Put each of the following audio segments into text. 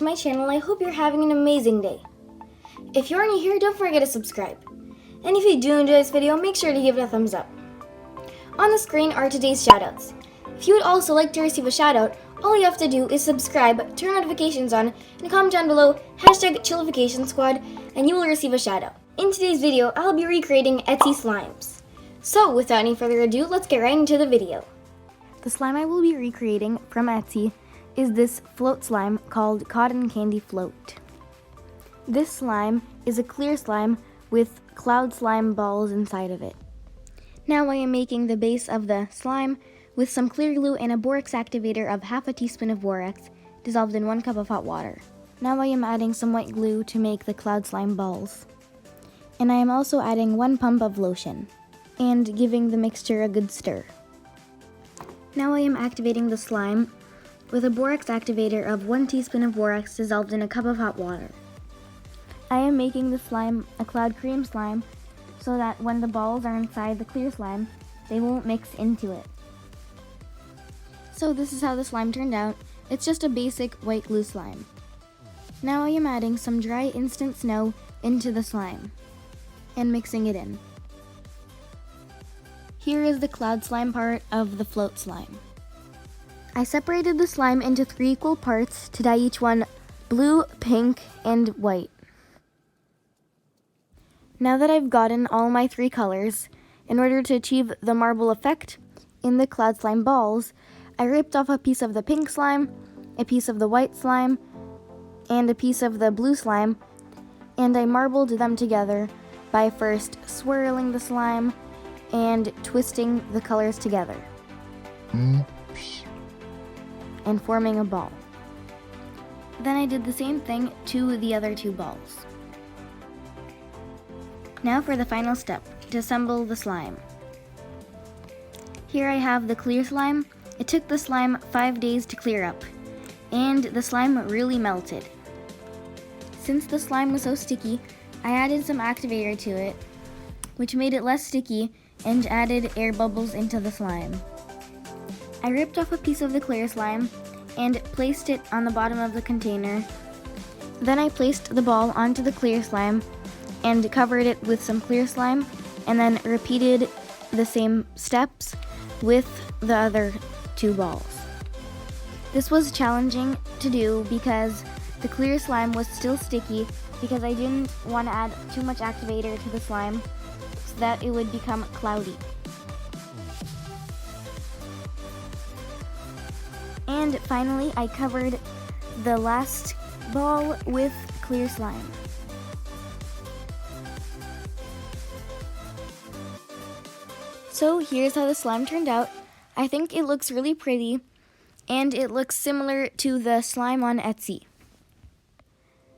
to my channel. I hope you're having an amazing day. If you're new here, don't forget to subscribe. And if you do enjoy this video, make sure to give it a thumbs up. On the screen are today's shoutouts. If you would also like to receive a shoutout, all you have to do is subscribe, turn notifications on, and comment down below #ChillificationSquad, and you will receive a shoutout. In today's video, I'll be recreating Etsy slimes. So without any further ado, let's get right into the video. The slime I will be recreating from Etsy is this float slime called Cotton Candy Float. This slime is a clear slime with cloud slime balls inside of it. Now I am making the base of the slime with some clear glue and a borax activator of half a teaspoon of borax dissolved in 1 cup of hot water. Now I am adding some white glue to make the cloud slime balls. And I am also adding 1 pump of lotion and giving the mixture a good stir. Now I am activating the slime with a borax activator of 1 teaspoon of borax dissolved in a cup of hot water. I am making the slime a cloud cream slime so that when the balls are inside the clear slime, they won't mix into it. So this is how the slime turned out. It's just a basic white glue slime. Now I am adding some dry instant snow into the slime and mixing it in. Here is the cloud slime part of the float slime. I separated the slime into 3 equal parts to dye each one blue, pink, and white. Now that I've gotten all my 3 colors, in order to achieve the marble effect in the cloud slime balls, I ripped off a piece of the pink slime, a piece of the white slime, and a piece of the blue slime, and I marbled them together by first swirling the slime and twisting the colors together. Oops. And forming a ball. Then I did the same thing to the other 2 balls. Now for the final step, to assemble the slime. Here I have the clear slime. It took the slime 5 days to clear up, and the slime really melted. Since the slime was so sticky, I added some activator to it, which made it less sticky and added air bubbles into the slime. I ripped off a piece of the clear slime and placed it on the bottom of the container. Then I placed the ball onto the clear slime and covered it with some clear slime, and then repeated the same steps with the other 2 balls. This was challenging to do because the clear slime was still sticky, because I didn't want to add too much activator to the slime so that it would become cloudy. And finally, I covered the last ball with clear slime. So here's how the slime turned out. I think it looks really pretty, and it looks similar to the slime on Etsy.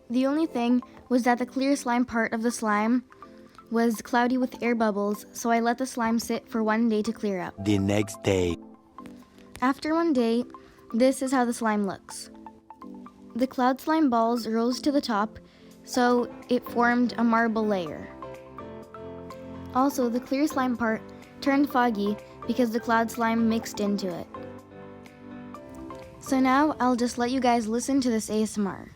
The only thing was that the clear slime part of the slime was cloudy with air bubbles, so I let the slime sit for 1 day to clear up. The next day. After 1 day, this is how the slime looks. The cloud slime balls rose to the top, so it formed a marble layer. Also, the clear slime part turned foggy because the cloud slime mixed into it. So now I'll just let you guys listen to this ASMR.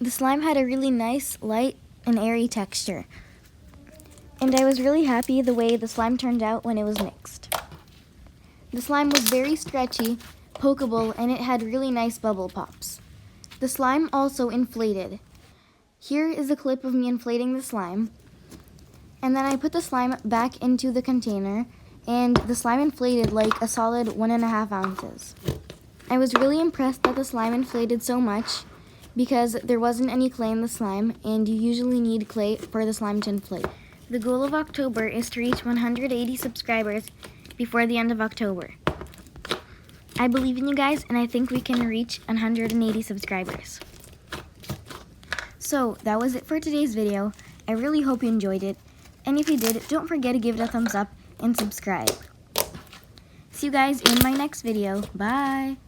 The slime had a really nice, light, and airy texture. And I was really happy the way the slime turned out when it was mixed. The slime was very stretchy, pokeable, and it had really nice bubble pops. The slime also inflated. Here is a clip of me inflating the slime. And then I put the slime back into the container, and the slime inflated like a solid 1.5 ounces. I was really impressed that the slime inflated so much because there wasn't any clay in the slime, and you usually need clay for the slime to inflate. The goal of October is to reach 180 subscribers before the end of October. I believe in you guys, and I think we can reach 180 subscribers. So that was it for today's video. I really hope you enjoyed it. And if you did, don't forget to give it a thumbs up and subscribe. See you guys in my next video. Bye!